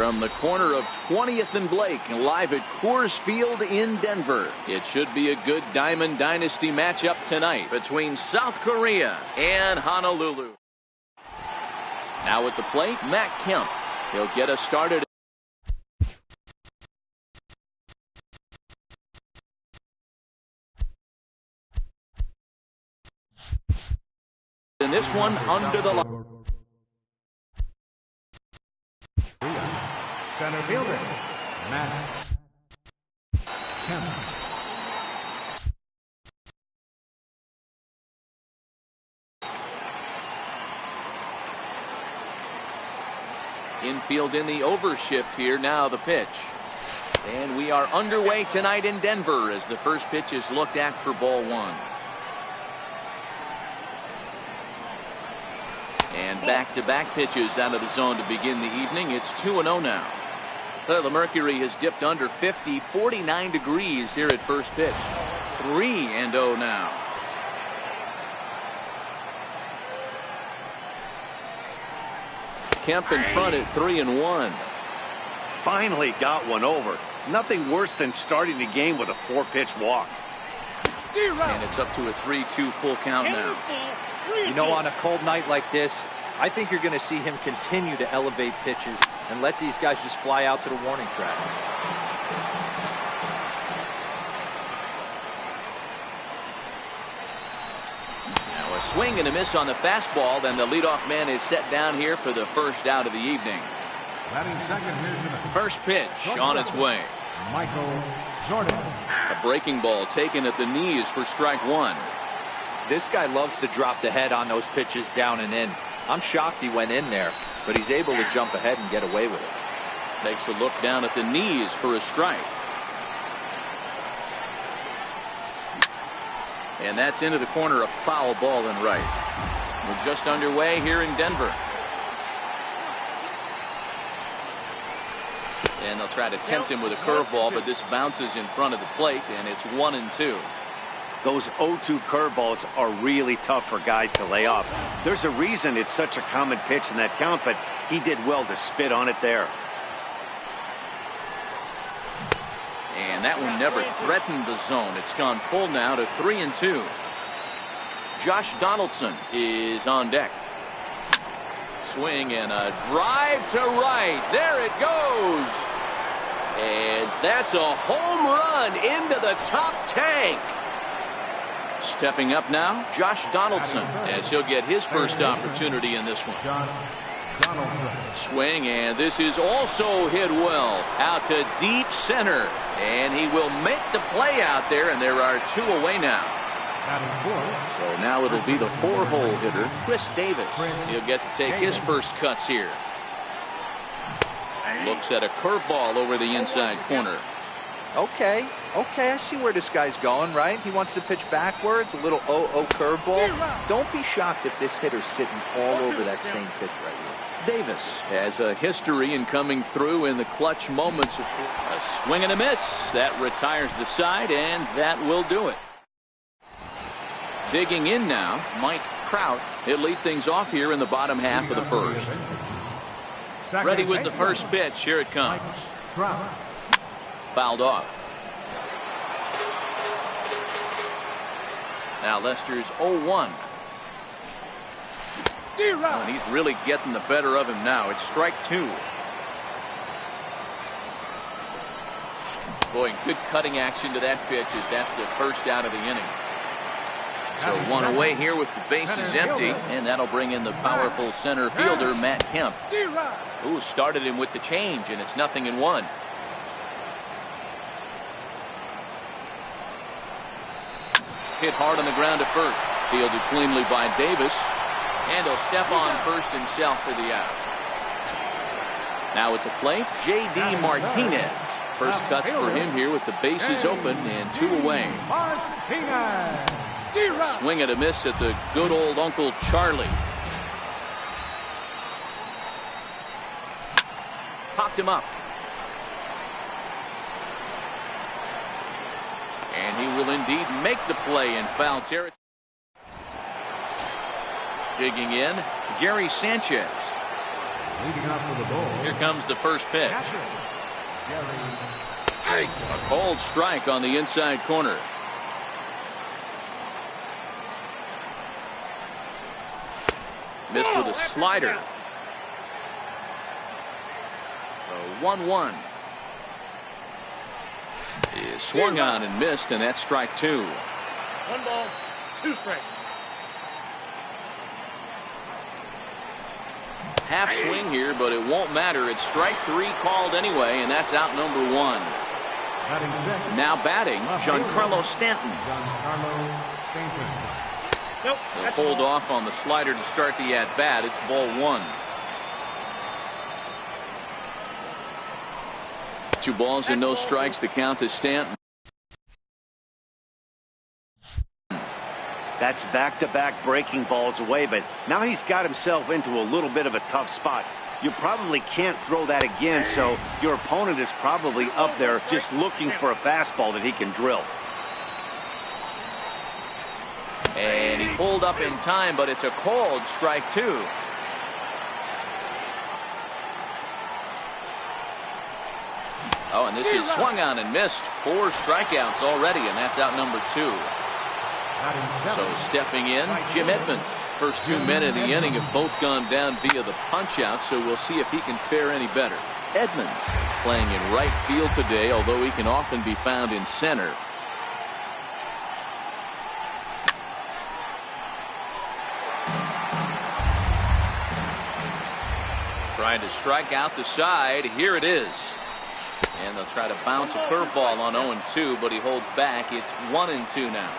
From the corner of 20th and Blake, live at Coors Field in Denver. It should be a good Diamond Dynasty matchup tonight between South Korea and Honolulu. Now at the plate, Matt Kemp. He'll get us started. In this one, under the line. Center fielder, Matt Kemp. Infield in the overshift here. Now the pitch. And we are underway tonight in Denver as the first pitch is looked at for ball one. And back-to-back pitches out of the zone to begin the evening. It's 2-0 now. The mercury has dipped under 50, 49 degrees here at first pitch. 3-0 now. Kemp in front at 3-1. Finally got one over. Nothing worse than starting the game with a 4-pitch walk. And it's up to a 3-2 full count now. You know, on a cold night like this, I think you're going to see him continue to elevate pitches and let these guys just fly out to the warning track. Now a swing and a miss on the fastball. Then the leadoff man is set down here for the first out of the evening. First pitch on its way. Michael Jordan. A breaking ball taken at the knees for strike one. This guy loves to drop the head on those pitches down and in. I'm shocked he went in there, but he's able to jump ahead and get away with it. Takes a look down at the knees for a strike. And that's into the corner, a foul ball and right. We're just underway here in Denver. And they'll try to tempt him with a curveball, but this bounces in front of the plate, and it's 1-2. Those 0-2 curveballs are really tough for guys to lay off. There's a reason it's such a common pitch in that count, but he did well to spit on it there. And that one never threatened the zone. It's gone full now to 3-2. Josh Donaldson is on deck. Swing and a drive to right. There it goes. And that's a home run into the top tank. Stepping up now, Josh Donaldson, as he'll get his first opportunity in this one. Swing, and this is also hit well out to deep center. And he will make the play out there, and there are two away now. So now it'll be the 4-hole hitter, Chris Davis. He'll get to take his first cuts here. Looks at a curveball over the inside corner. Okay, I see where this guy's going, right? He wants to pitch backwards, a little 0-0 curveball. Don't be shocked if this hitter's sitting all over that same pitch right here. Davis has a history in coming through in the clutch moments. A swing and a miss. That retires the side, and that will do it. Digging in now, Mike Trout. He'll lead things off here in the bottom half of the first. Ready with the first pitch. Here it comes. Fouled off. Now Lester's 0-1. And he's really getting the better of him now. It's strike two. Boy, good cutting action to that pitch as that's the first out of the inning. So one away here with the bases empty, and that'll bring in the powerful center fielder Matt Kemp, who started him with the change, and it's 0-1. Hit hard on the ground at first. Fielded cleanly by Davis. And he'll step on first himself for the out. Now at the plate, J.D. Martinez. First cuts for him here with the bases open and two away. Swing and a miss at the good old Uncle Charlie. Popped him up. And he will indeed make the play in foul territory. Digging in, Gary Sanchez. Leading off for the ball. Here comes the first pitch. Catcher, Gary. A cold strike on the inside corner. Missed with a slider. The 1-1 is swung on and missed, and that's strike two. 1 ball, 2 strikes. Half swing here, but it won't matter. It's strike three called anyway, and that's out number one. Batting second, Now batting, Giancarlo Stanton. Giancarlo Stanton. Nope. They'll That's hold ball. off on the slider to start the at-bat. It's ball one. 2 balls and no strikes. The count to Stanton. That's back-to-back breaking balls away, but now he's got himself into a little bit of a tough spot. You probably can't throw that again, so your opponent is probably up there just looking for a fastball that he can drill. And he pulled up in time, but it's a cold strike two. Oh, and this is swung on and missed. 4 strikeouts already, and that's out number 2. Batting So seventh, stepping in, Jim Edmonds. First 2 men in the inning have both gone down via the punch-out, so we'll see if he can fare any better. Edmonds is playing in right field today, although he can often be found in center. Trying to strike out the side. Here it is. And they'll try to bounce a curveball on 0-2, but he holds back. It's 1-2 now.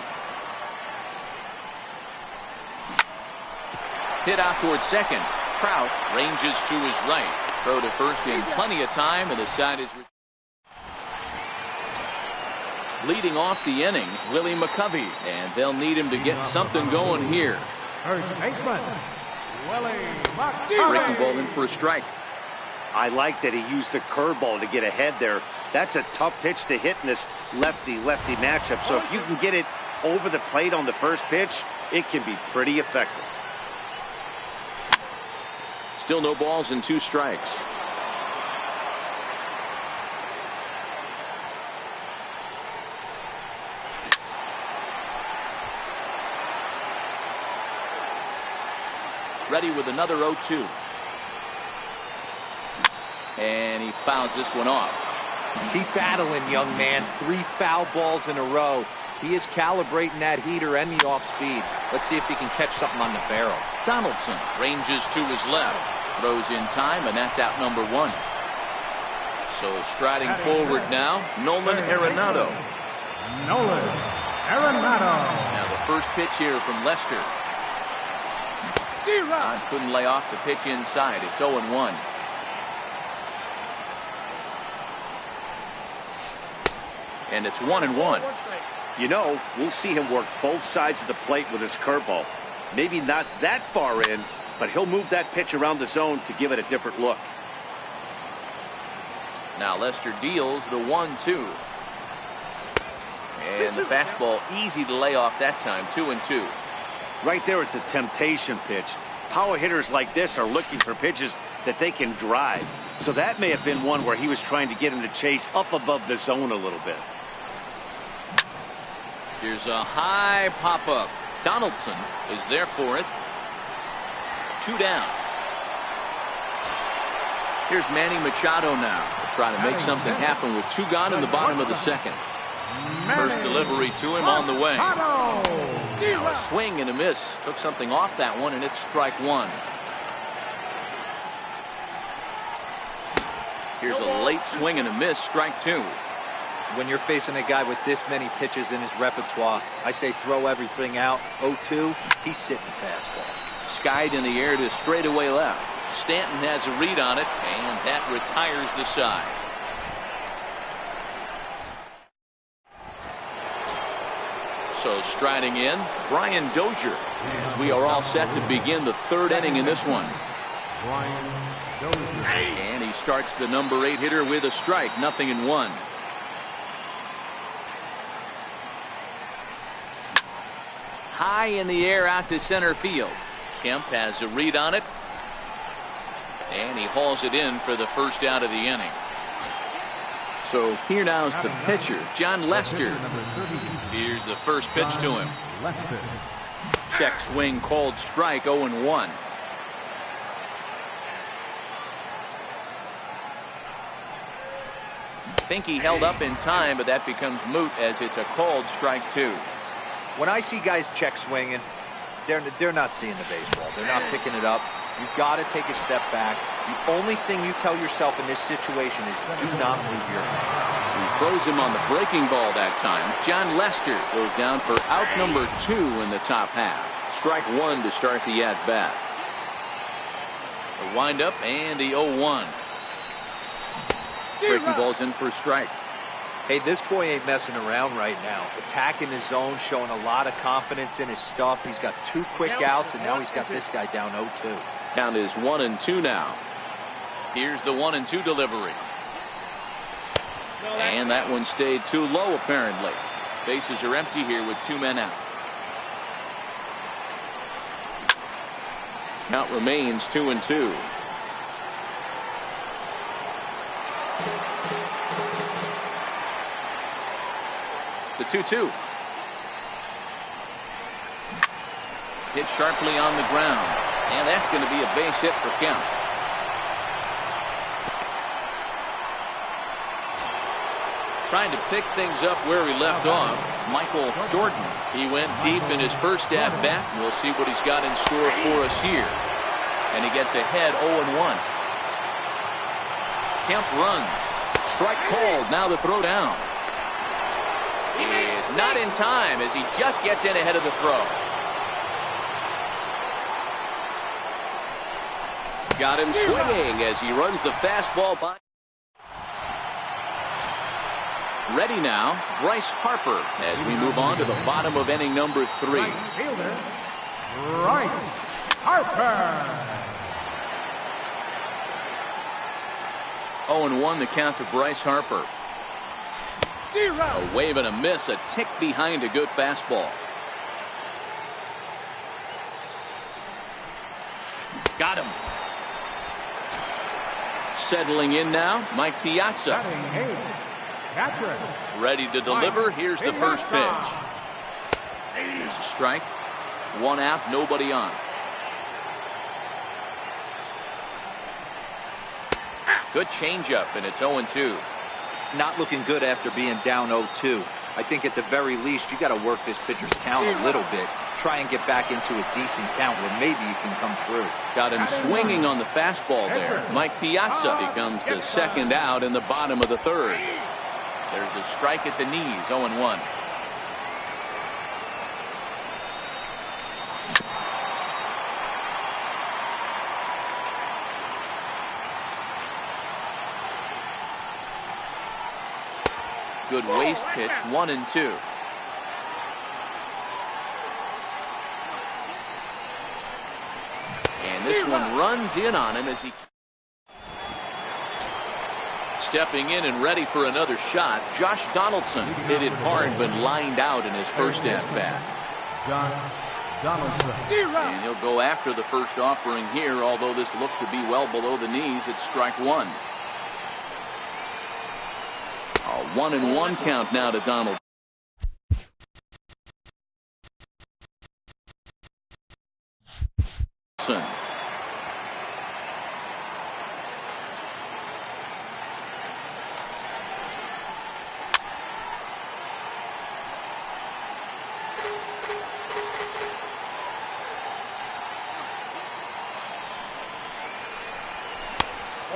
Hit out towards second. Trout ranges to his right. Throw to first in plenty of time, and the side is leading off the inning, Willie McCovey, and they'll need him to get something going here. first baseman, Willie Breaking ball McCovey. in for a strike. I like that he used a curveball to get ahead there. That's a tough pitch to hit in this lefty-lefty matchup, so if you can get it over the plate on the first pitch, it can be pretty effective. Still no balls and 2 strikes. Ready with another 0-2. And he fouls this one off. Keep battling, young man. 3 foul balls in a row. He is calibrating that heater and the off speed. Let's see if he can catch something on the barrel. Donaldson ranges to his left. Throws in time, and that's out number 1. So striding forward now, Nolan Arenado. Nolan Arenado. Now the first pitch here from Lester. Couldn't lay off the pitch inside. It's 0-1. And it's 1-1. You know, we'll see him work both sides of the plate with his curveball. Maybe not that far in, but he'll move that pitch around the zone to give it a different look. Now Lester deals the 1-2. And the fastball easy to lay off that time. 2-2. Right there is a temptation pitch. Power hitters like this are looking for pitches that they can drive. So that may have been one where he was trying to get him to chase up above the zone a little bit. Here's a high pop-up. Donaldson is there for it. 2 down. Here's Manny Machado now to try to make something happen with 2 gone in the bottom of the second. First delivery to him on the way. Now a swing and a miss. Took something off that one, and it's strike 1. Here's a late swing and a miss. Strike 2. When you're facing a guy with this many pitches in his repertoire, I say throw everything out. 0-2, he's sitting fastball. Skied in the air to straightaway left. Stanton has a read on it, and that retires the side. So striding in, Brian Dozier, as we are all set to begin the 3rd inning in this one. Brian Dozier. And he starts the number 8 hitter with a strike, 0-1. High in the air out to center field. Kemp has a read on it. And he hauls it in for the first out of the inning. So here now's the pitcher, John Lester. Here's the first pitch to him. Check swing called strike, 0-1. Think he held up in time, but that becomes moot as it's a called strike 2. When I see guys check swinging, they're not seeing the baseball. They're not picking it up. You've got to take a step back. The only thing you tell yourself in this situation is do not move your hand. He throws him on the breaking ball that time. John Lester goes down for out number 2 in the top half. Strike 1 to start the at-bat. The windup and the 0-1. Breaking ball's in for a strike. Hey, this boy ain't messing around right now. Attacking his zone, showing a lot of confidence in his stuff. He's got 2 quick outs, and now he's got this guy down 0-2. Count is 1-2 now. Here's the 1-2 delivery. And that one stayed too low, apparently. Bases are empty here with 2 men out. Count remains 2-2. The 2-2. Hit sharply on the ground. And that's going to be a base hit for count. Trying to pick things up where he left off, Michael Jordan. He went deep in his first at-bat. We'll see what he's got in store for us here. And he gets ahead 0-1. Kemp runs. Strike called. Now the throw down. Is not in time as he just gets in ahead of the throw. Got him swinging as he runs the fastball by. Ready now, Bryce Harper as we move on to the bottom of inning number 3. Right fielder, Bryce Harper. 0-1 the count to Bryce Harper. A wave and a miss, a tick behind a good fastball. Got him. Settling in now, Mike Piazza. Ready to deliver. Here's the first pitch. Here's a strike. 1 out, nobody on. Good changeup, and it's 0-2. Not looking good after being down 0-2. I think at the very least you got to work this pitcher's count a little bit. Try and get back into a decent count where maybe you can come through. Got him swinging on the fastball there. Mike Piazza becomes the second out in the bottom of the 3rd. There's a strike at the knees, 0-1. Good waist pitch, 1-2. And this one runs in on him as he stepping in and ready for another shot. Josh Donaldson hit it hard but lined out in his first at-bat. Donaldson. And he'll go after the first offering here, although this looked to be well below the knees. It's strike 1. A 1-1 count now to Donaldson.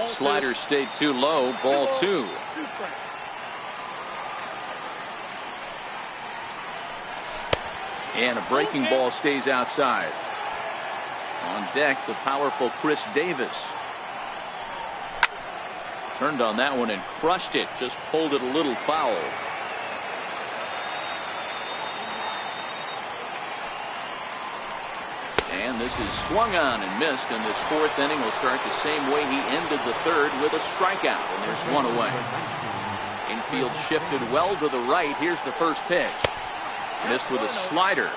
Slider stayed too low, ball 2. And a breaking ball stays outside. On deck, the powerful Chris Davis. Turned on that one and crushed it. Just pulled it a little foul. And this is swung on and missed, and this 4th inning will start the same way he ended the 3rd with a strikeout, and there's 1 away. Infield shifted well to the right. Here's the first pitch. Missed with a slider.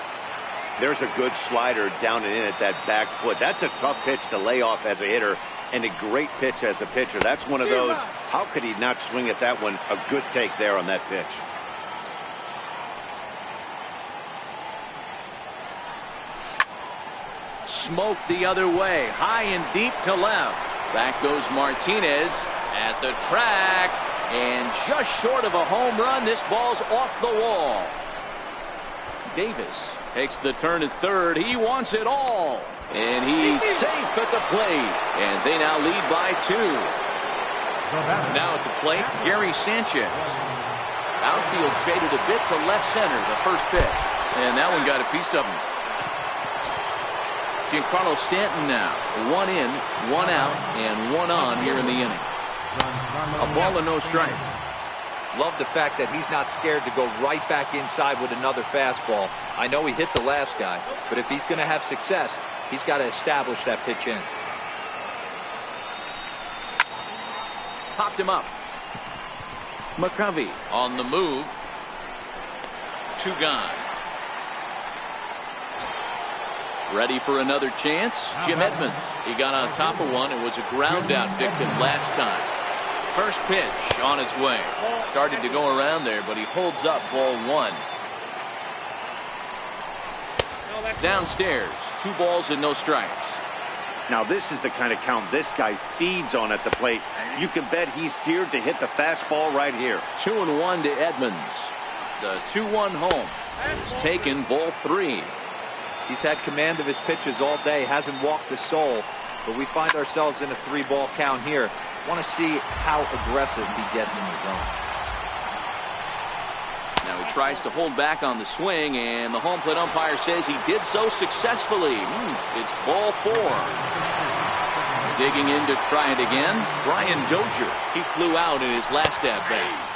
There's a good slider down and in at that back foot. That's a tough pitch to lay off as a hitter. and a great pitch as a pitcher. That's one of those, how could he not swing at that one? A good take there on that pitch. Smoke the other way, high and deep to left. Back goes Martinez at the track, and just short of a home run. This ball's off the wall. Davis takes the turn at third. He wants it all, and he's safe at the plate, and they now lead by 2. Now at the plate, Gary Sanchez. Outfield shaded a bit to left center, the first pitch, and that one got a piece of him. Giancarlo Stanton now, 1 in, 1 out, and 1 on here in the inning. A ball and no strikes. Love the fact that he's not scared to go right back inside with another fastball. I know he hit the last guy, but if he's going to have success, he's got to establish that pitch in. Popped him up. McCovey on the move. 2 gone. Ready for another chance. Jim Edmonds. He got on top of one and was a ground out victim last time. First pitch on its way. Started to go around there, but he holds up ball 1. Downstairs, 2 balls and no strikes. Now this is the kind of count this guy feeds on at the plate. You can bet he's geared to hit the fastball right here. 2-1 to Edmonds. The 2-1 home is taken, ball 3. He's had command of his pitches all day, hasn't walked a soul, but we find ourselves in a 3-ball count here. Want to see how aggressive he gets in the zone. Now he tries to hold back on the swing, and the home plate umpire says he did so successfully. It's ball 4. Digging in to try it again, Brian Dozier. He flew out in his last at bat.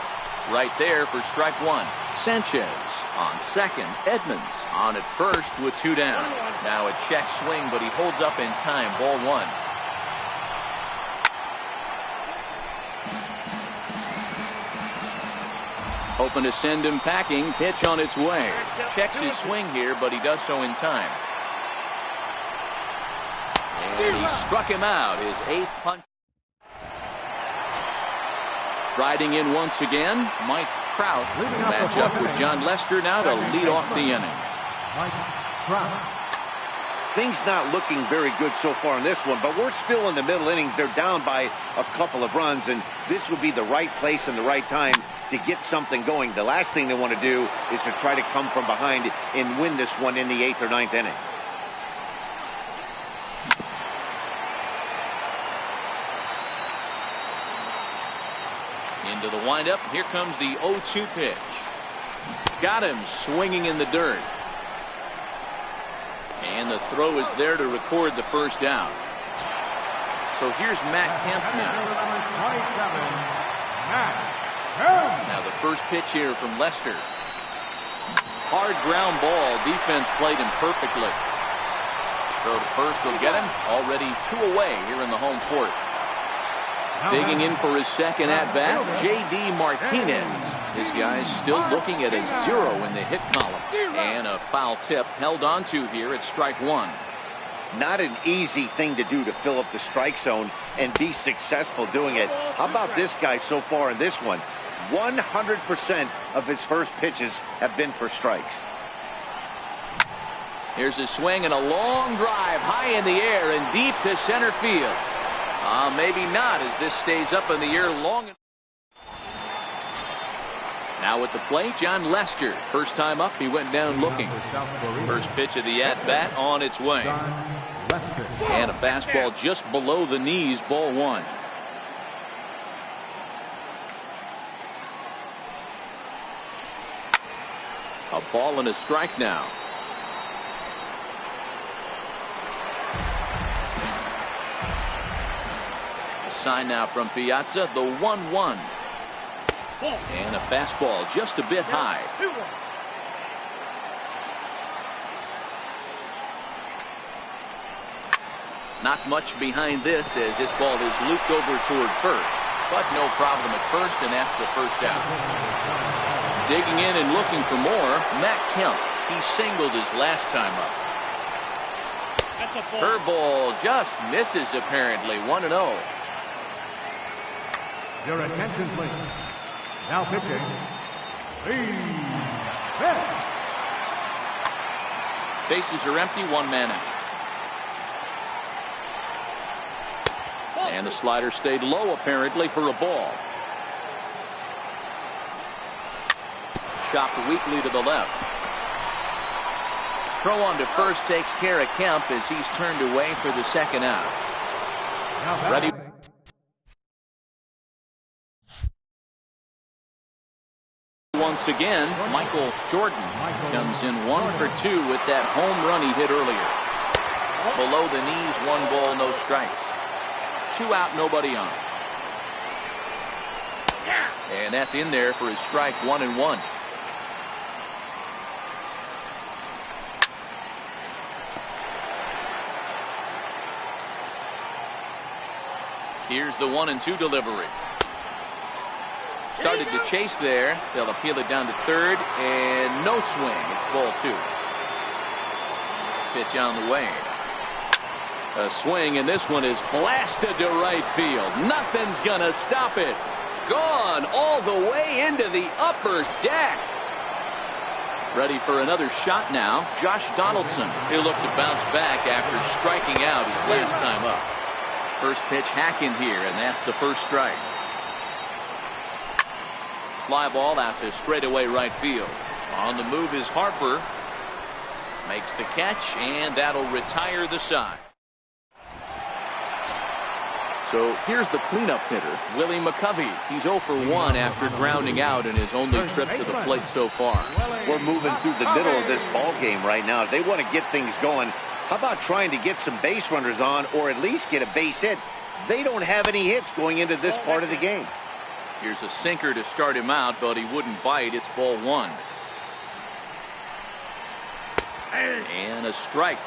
Right there for strike 1. Sanchez on second. Edmonds on at first with 2 down. Now a check swing, but he holds up in time. Ball 1. Hoping to send him packing. Pitch on its way. Checks his swing here, but he does so in time. And he struck him out. His 8th punch. Riding in once again, Mike Trout will match up with John Lester now to lead off the inning. Things not looking very good so far in this one, but we're still in the middle innings. They're down by a couple of runs, and this would be the right place and the right time to get something going. The last thing they want to do is to try to come from behind and win this one in the 8th or 9th inning. Into the windup. Here comes the 0-2 pitch. Got him swinging in the dirt. And the throw is there to record the first down. So here's Matt Kemp now. Now the first pitch here from Lester. Hard ground ball. Defense played him perfectly. Throw to first will get him. Already 2 away here in the home court. Digging in for his second at-bat, J.D. Martinez. This guy's still looking at a 0 in the hit column. And a foul tip held on to here at strike 1. Not an easy thing to do to fill up the strike zone and be successful doing it. How about this guy so far in this one? 100% of his first pitches have been for strikes. Here's a swing and a long drive high in the air and deep to center field. Maybe not, as this stays up in the air long. Now at the plate, John Lester. First time up, he went down looking. First pitch of the at-bat on its way. And a fastball just below the knees, ball 1. A ball and a strike now. Sign now from Piazza, the 1-1. And a fastball just a bit high. Not much behind this as this ball is looped over toward first. But no problem at first, and that's the first out. Digging in and looking for more, Matt Kemp. He singled his last time up. That's a ball. Curveball just misses apparently. 1-0. Your attention, please. Now pitching. Please hit. Bases are empty. 1 man out. And the slider stayed low apparently for a ball. Chopped weakly to the left. Throw on to first takes care of Kemp as he's turned away for the second out. Now Ready. Once again, Michael Jordan comes in 1 for 2 with that home run he hit earlier. Below the knees, 1 ball, no strikes. 2 out, nobody on. And that's in there for his strike. 1-1. Here's the 1-2 delivery. Started to chase there. They'll appeal it down to third, and no swing. It's ball 2. Pitch on the way. A swing, and this one is blasted to right field. Nothing's gonna stop it. Gone all the way into the upper deck. Ready for another shot now. Josh Donaldson. He'll look to bounce back after striking out his last time up. First pitch hacking here, and that's the first strike. Fly ball out to straightaway right field. On the move is Harper. Makes the catch, and that'll retire the side. So here's the cleanup hitter, Willie McCovey. He's 0 for 1 after grounding out in his only trip to the plate so far. We're moving through the middle of this ball game right now. If they want to get things going, how about trying to get some base runners on, or at least get a base hit? They don't have any hits going into this part of the game. Here's a sinker to start him out, but he wouldn't bite. It's ball 1. And a strike.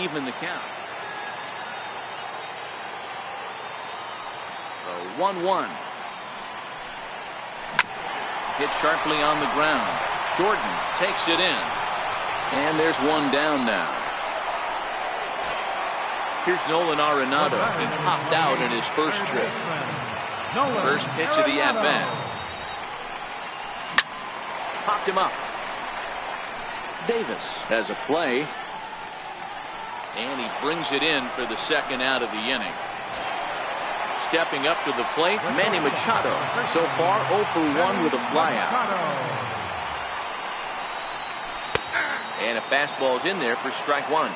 even the count. The 1-1. Hit sharply on the ground. Jordan takes it in. And there's one down now. Here's Nolan Arenado. He popped out in his first trip. First pitch of the at-bat. Popped him up. Davis has a play. And he brings it in for the second out of the inning. Stepping up to the plate, Manny Machado. So far, 0 for 1 with a flyout. And a fastball's in there for strike one.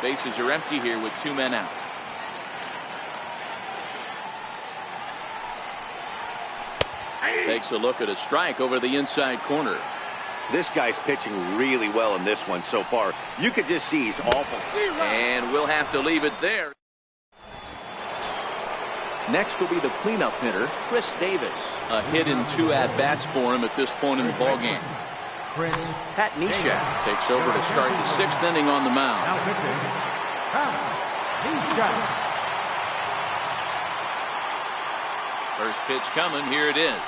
Bases are empty here with 2 men out. Takes a look at a strike over the inside corner. This guy's pitching really well in this one so far. You could just see he's awful. And we'll have to leave it there. Next will be the cleanup hitter, Chris Davis. A hit in 2 at-bats for him at this point in the ballgame. Pat Neshek takes over to start the 6th inning on the mound. First pitch coming. Here it is.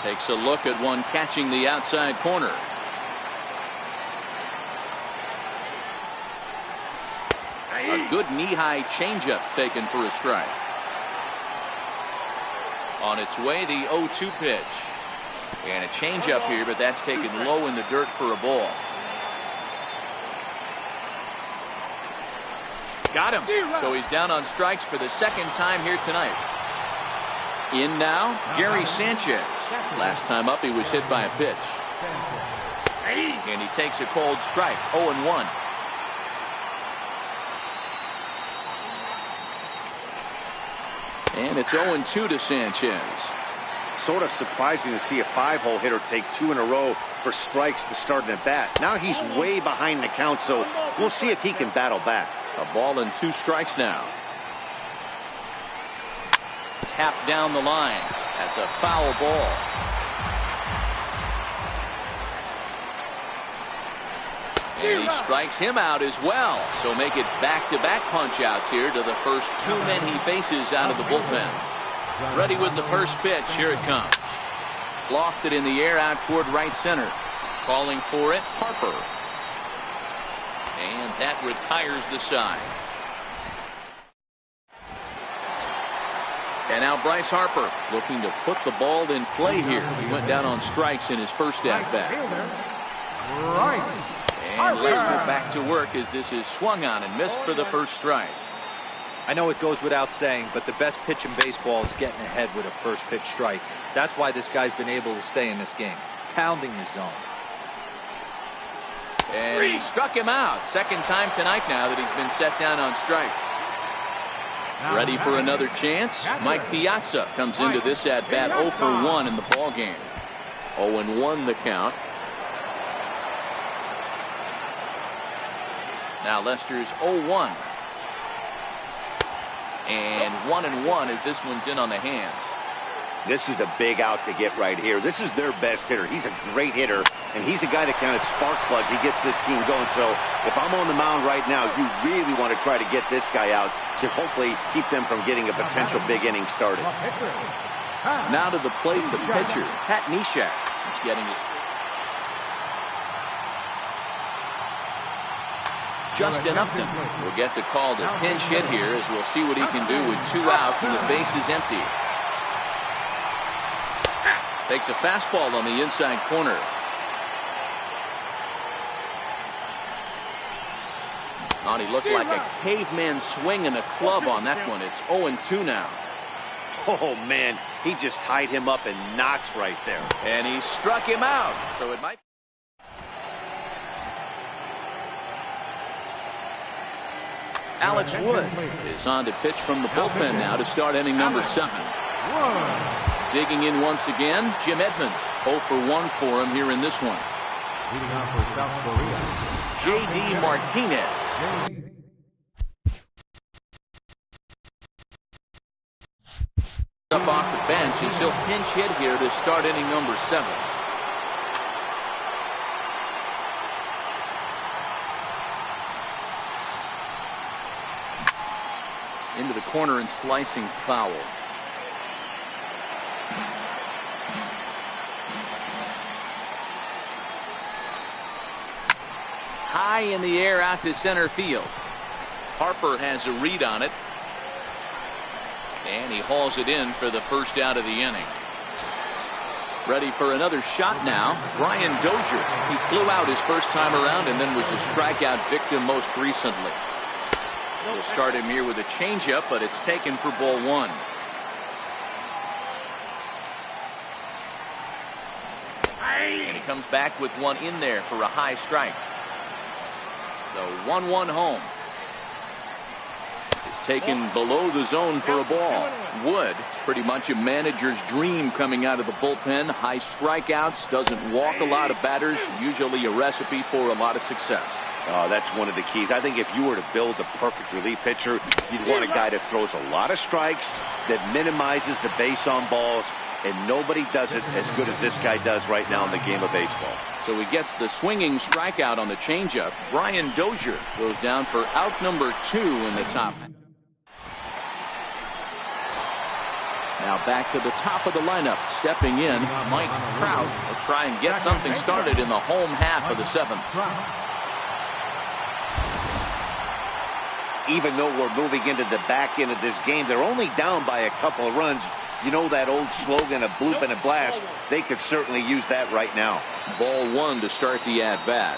Takes a look at one catching the outside corner. A good knee-high changeup taken for a strike. On its way, the 0-2 pitch. And a changeup here, but that's taken low in the dirt for a ball. Got him. So he's down on strikes for the second time here tonight. In now, Gary Sanchez. Last time up, he was hit by a pitch. And he takes a cold strike, 0-1. And it's 0-2 to Sanchez. Sort of surprising to see a 5-hole hitter take 2 in a row for strikes to start an at-bat. Now he's way behind the count, so we'll see if he can battle back. A ball and 2 strikes now. Tapped down the line. That's a foul ball. And he strikes him out as well. So make it back-to-back punch-outs here to the first 2 men he faces out of the bullpen. Ready with the first pitch. Here it comes. Lofted in the air out toward right center. Calling for it, Harper. And that retires the side. And now Bryce Harper looking to put the ball in play here. He went down on strikes in his first at-bat. And Lester back to work as this is swung on and missed for the first strike. I know it goes without saying, but the best pitch in baseball is getting ahead with a first pitch strike. That's why this guy's been able to stay in this game, pounding the zone. And he struck him out. Second time tonight now that he's been set down on strikes. Ready for another chance? Mike Piazza comes into this at-bat 0 for 1 in the ballgame. 0-1 the count. Now Lester's 0-1. And 1-1 as this one's in on the hands. This is a big out to get right here. This is their best hitter. He's a great hitter, and he's a guy that kind of spark plug. He gets this team going. So if I'm on the mound right now, you really want to try to get this guy out to hopefully keep them from getting a potential big inning started. Now to the plate, the pitcher, Pat Neshek. He's getting his. Justin Upton will get the call to pinch hit here as we'll see what he can do with 2 outs and the base is empty. Takes a fastball on the inside corner. Oh, he looked like a caveman swinging a club on that one. It's 0-2 now. Oh, man, he just tied him up in knots right there. And he struck him out. So it might. Alex Wood is on to pitch from the bullpen now to start inning number 7. Digging in once again, Jim Edmonds. 0 for 1 for him here in this one. Leading off for South Korea. J.D. Martinez. Up off the bench as he'll pinch hit here to start inning number 7. Into the corner and slicing foul. High in the air out to center field. Harper has a read on it. And he hauls it in for the first out of the inning. Ready for another shot now. Brian Dozier. He flew out his first time around and then was a strikeout victim most recently. We'll start him here with a changeup, but it's taken for ball one. And he comes back with one in there for a high strike. The 1-1 home. It's taken below the zone for a ball. Wood, it's pretty much a manager's dream coming out of the bullpen. High strikeouts, doesn't walk a lot of batters, usually a recipe for a lot of success. Oh, that's one of the keys. I think if you were to build a perfect relief pitcher, you'd want a guy that throws a lot of strikes, that minimizes the base on balls, and nobody does it as good as this guy does right now in the game of baseball. So he gets the swinging strikeout on the changeup. Brian Dozier goes down for out number 2 in the top. Now back to the top of the lineup. Stepping in, Mike Trout will try and get something started in the home half of the 7th. Even though we're moving into the back end of this game, they're only down by a couple of runs. You know that old slogan, a bloop and a blast? They could certainly use that right now. Ball 1 to start the at-bat.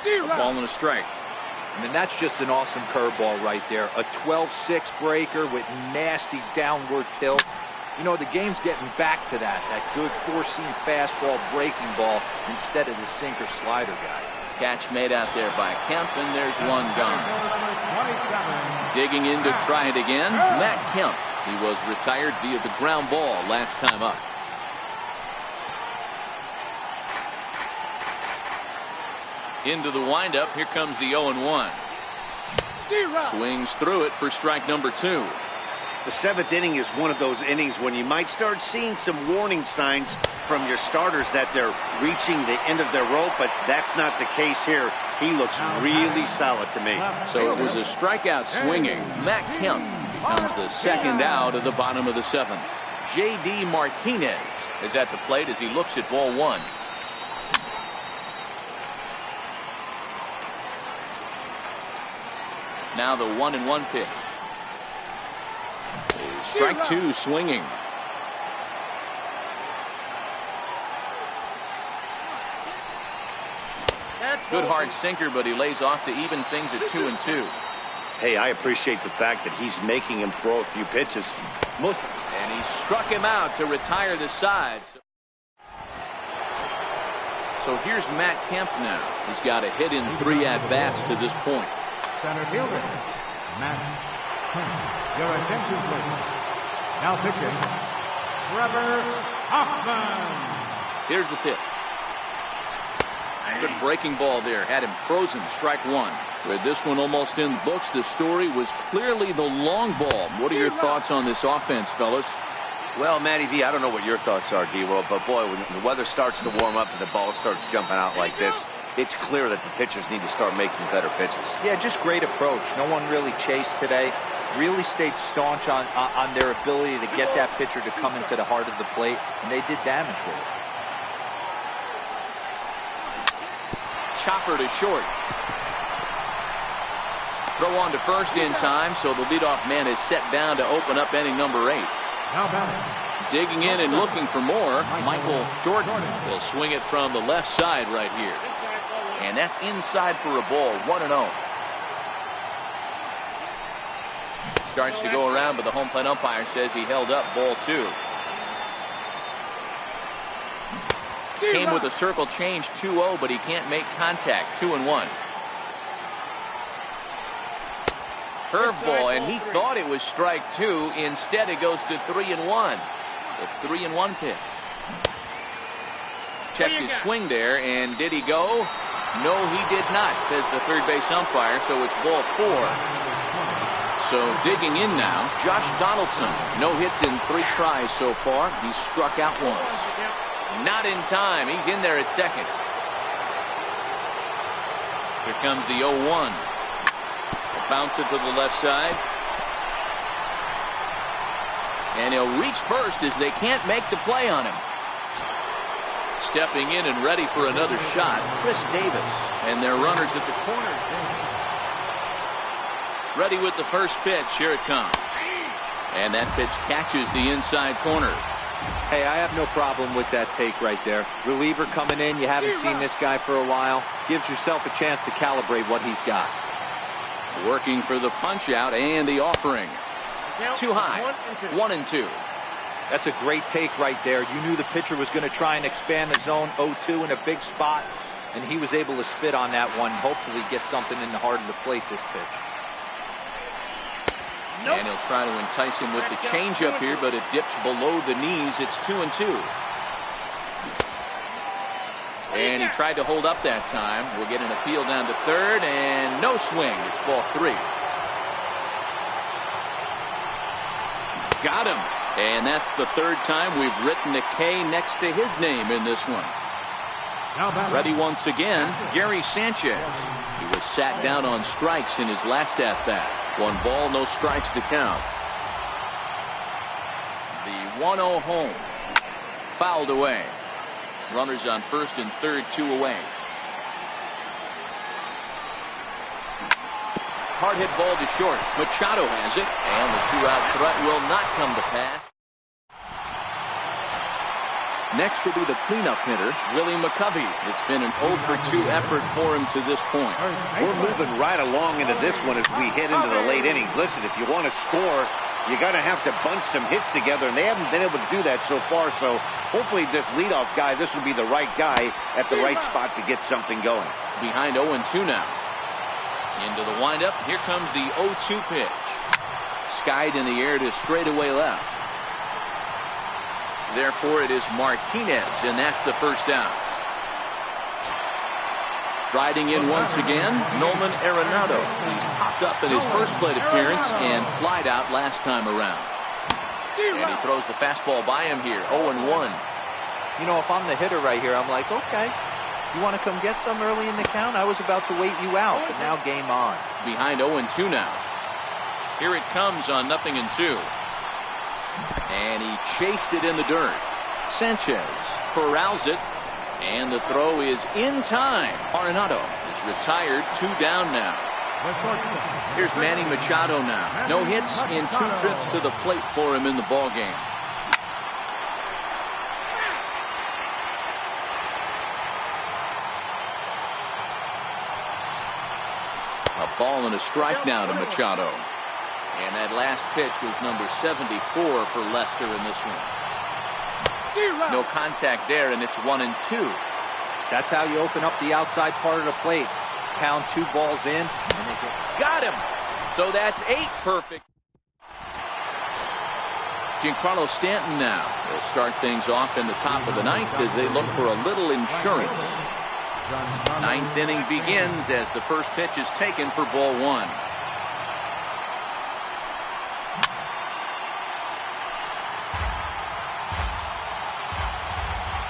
A ball and a strike. I mean, that's just an awesome curveball right there. A 12-6 breaker with nasty downward tilt. You know, the game's getting back to that good four-seam fastball breaking ball instead of the sinker slider guy. Catch made out there by Kemp, and there's one gone. Digging in to try it again, Matt Kemp. He was retired via the ground ball last time up. Into the windup, here comes the 0-1. Swings through it for strike number 2. The 7th inning is one of those innings when you might start seeing some warning signs from your starters that they're reaching the end of their rope, but that's not the case here. He looks really solid to me. So it was a strikeout swinging. Matt Kemp becomes the second out of the bottom of the 7th. J.D. Martinez is at the plate as he looks at ball 1. Now the 1-1 pitch. Strike 2 swinging. Good hard sinker, but he lays off to even things at 2-2. Hey, I appreciate the fact that he's making him throw a few pitches. And he struck him out to retire the side. So here's Matt Kemp now. He's got a hit in 3 at-bats to this point. Center fielder, Matt Kemp. Your attention, please. Now pitching, Trevor Hoffman. Here's the pitch. Good breaking ball there. Had him frozen. Strike 1. With this one almost in the books, the story was clearly the long ball. What are your thoughts on this offense, fellas? Well, Matty V, I don't know what your thoughts are, D-Roll, but boy, when the weather starts to warm up and the ball starts jumping out like this, it's clear that the pitchers need to start making better pitches. Yeah, just great approach. No one really chased today. Really stayed staunch on their ability to get that pitcher to come into the heart of the plate, and they did damage with it. Chopper to short. Throw on to first in time, so the leadoff man is set down to open up inning number 8. Digging in and looking for more, Michael Jordan will swing it from the left side right here. And that's inside for a ball, 1-0. Starts to go around, but the home plate umpire says he held up ball 2. Came with a circle change 2-0, but he can't make contact. 2-1. Curveball, and he thought it was strike 2. Instead, it goes to 3-1. The 3-1 pitch. Checked his swing there, and did he go? No, he did not, says the third base umpire, so it's ball 4. So digging in now, Josh Donaldson. No hits in 3 tries so far. He's struck out once. Not in time. He's in there at second. Here comes the 0-1. Bounce it to the left side. And he'll reach first as they can't make the play on him. Stepping in and ready for another shot, Chris Davis. And their runners at the corner. Ready with the first pitch. Here it comes. And that pitch catches the inside corner. Hey, I have no problem with that take right there. Reliever coming in. You haven't seen this guy for a while. Gives yourself a chance to calibrate what he's got. Working for the punch out and the offering. Too high. 1-2. That's a great take right there. You knew the pitcher was going to try and expand the zone 0-2 in a big spot, and he was able to spit on that one. Hopefully get something in the heart of the plate this pitch. Nope. And he'll try to entice him with the changeup here, but it dips below the knees. It's 2-2. And he tried to hold up that time. We'll get an appeal down to third, and no swing. It's ball 3. Got him. And that's the third time we've written a K next to his name in this one. Ready once again, Gary Sanchez. He was sat down on strikes in his last at-bat. 1 ball, no strikes to count. The 1-0 home. Fouled away. Runners on first and third, 2 away. Hard hit ball to short. Machado has it, and the 2-out threat will not come to pass. Next will be the cleanup hitter, Willie McCovey. It's been an 0-for-2 effort for him to this point. We're moving right along into this one as we head into the late innings. Listen, if you want to score, you got to have to bunch some hits together, and they haven't been able to do that so far. So hopefully this leadoff guy, this will be the right guy at the right spot to get something going. Behind 0-2 now. Into the windup. Here comes the 0-2 pitch. Skied in the air to straightaway left. Therefore, it is Martinez, and that's the first down. Riding in once again, Nolan Arenado. He's popped up in his first plate appearance and flied out last time around. And he throws the fastball by him here, 0-1. You know, if I'm the hitter right here, I'm like, okay, you want to come get some early in the count? I was about to wait you out, but now game on. Behind 0-2 now. Here it comes on 0-2. And he chased it in the dirt. Sanchez corrals it, and the throw is in time. Arenado is retired, 2 down now. Here's Manny Machado now. No hits in 2 trips to the plate for him in the ball game. A ball and a strike now to Machado. And that last pitch was number 74 for Lester in this one. No contact there, and it's 1-2. That's how you open up the outside part of the plate. Pound 2 balls in, and they got him. So that's 8 perfect. Giancarlo Stanton now. They'll start things off in the top of the 9th as they look for a little insurance. 9th inning begins as the first pitch is taken for ball 1.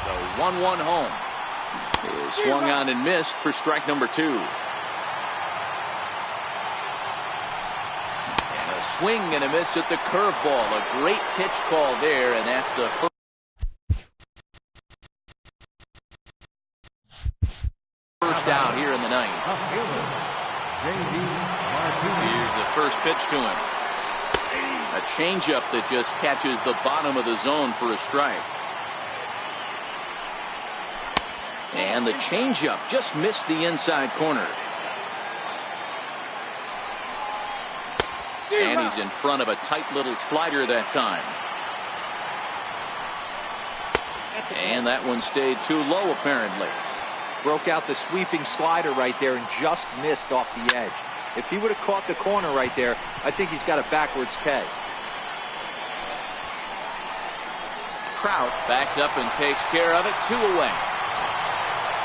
The 1-1 home is swung on and missed for strike number 2. And a swing and a miss at the curveball. A great pitch call there, and that's the first out here in the 9th. Here's the first pitch to him. A changeup that just catches the bottom of the zone for a strike. And the changeup just missed the inside corner. And he's in front of a tight little slider that time. And that one stayed too low apparently. broke out the sweeping slider right there and just missed off the edge. If he would have caught the corner right there, I think he's got a backwards K. Trout backs up and takes care of it. 2 away.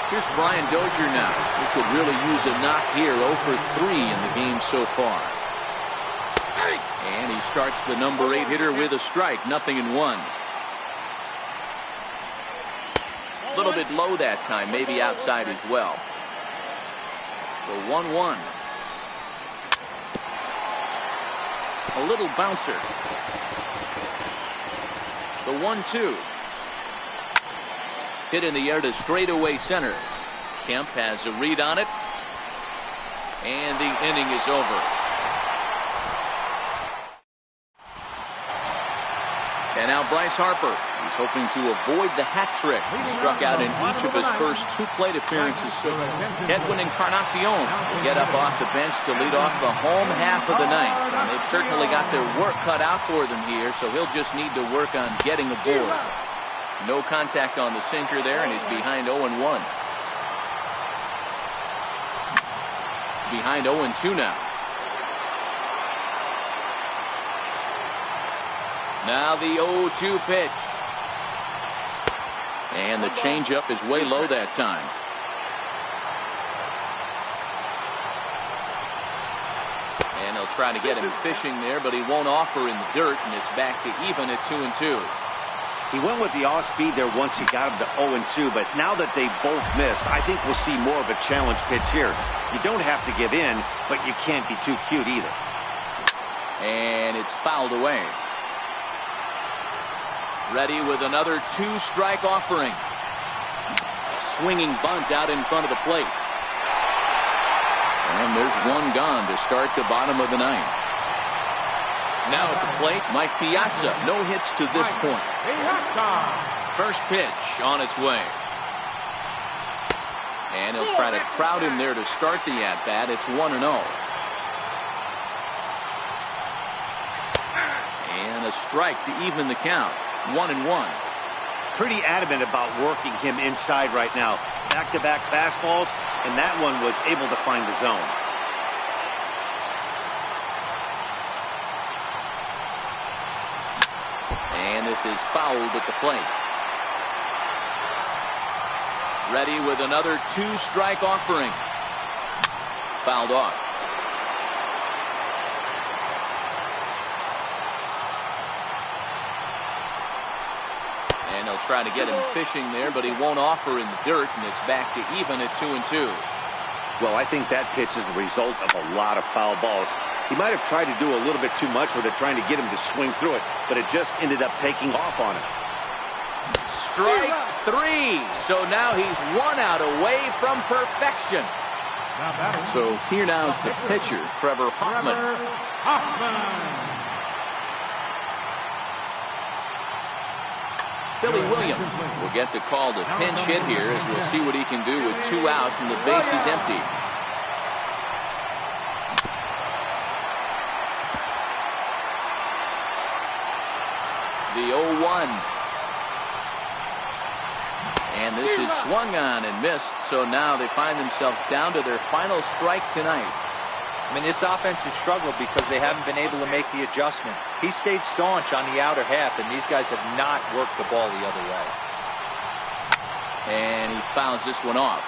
Here's Brian Dozier now. He could really use a knock here. 0 for 3 in the game so far. And he starts the number 8 hitter with a strike. 0-1. A little bit low that time, maybe outside as well. The 1-1. A little bouncer. The 1-2. Hit in the air to straightaway center. Kemp has a read on it. And the inning is over. And now Bryce Harper. He's hoping to avoid the hat trick. He struck out in each of his first 2 plate appearances. So Edwin Encarnacion will get up off the bench to lead off the home half of the ninth. And they've certainly got their work cut out for them here, so he'll just need to work on getting aboard. No contact on the sinker there, and he's behind 0-1. Behind 0-2 now. Now the 0-2 pitch. And the changeup is way low that time. And he'll try to get him fishing there, but he won't offer in the dirt, and it's back to even at 2-2. He went with the off-speed there once he got him to 0-2, but now that they both missed, I think we'll see more of a challenge pitch here. You don't have to give in, but you can't be too cute either. And it's fouled away. Ready with another 2-strike offering. A swinging bunt out in front of the plate. And there's one gone to start the bottom of the ninth. Now at the plate, Mike Piazza. No hits to this point. First pitch on its way. And he'll try to crowd him there to start the at-bat. It's 1-0. And a strike to even the count. 1-1. Pretty adamant about working him inside right now. Back-to-back fastballs, and that one was able to find the zone. And this is fouled at the plate. Ready with another 2-strike offering. Fouled off. And he'll try to get him fishing there, but he won't offer in the dirt, and it's back to even at 2-2. Well, I think that pitch is the result of a lot of foul balls. He might have tried to do a little bit too much with it, trying to get him to swing through it, but it just ended up taking off on him. Strike 3. So now he's 1 out away from perfection. So here now is the pitcher, Trevor Hoffman. Billy Williams will get the call to pinch hit here, as we'll see what he can do with 2 out and the base is empty. The 0-1. And this is swung on and missed, so now they find themselves down to their final strike tonight. I mean, this offense has struggled because they haven't been able to make the adjustment. He stayed staunch on the outer half, and these guys have not worked the ball the other way. And he fouls this one off.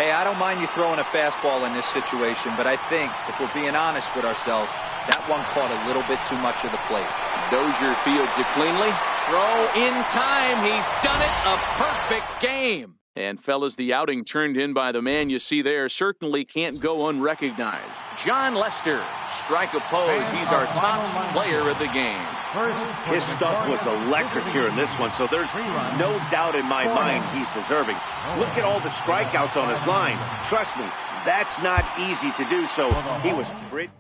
Hey, I don't mind you throwing a fastball in this situation, but I think, if we're being honest with ourselves, that one caught a little bit too much of the plate. Dozier fields it cleanly. Throw in time. He's done it. A perfect game. And fellas, the outing turned in by the man you see there certainly can't go unrecognized. John Lester, strike oppose. He's our top player of the game. His stuff was electric here in this one, so there's no doubt in my mind he's deserving. Look at all the strikeouts on his line. Trust me, that's not easy to do, so he was pretty...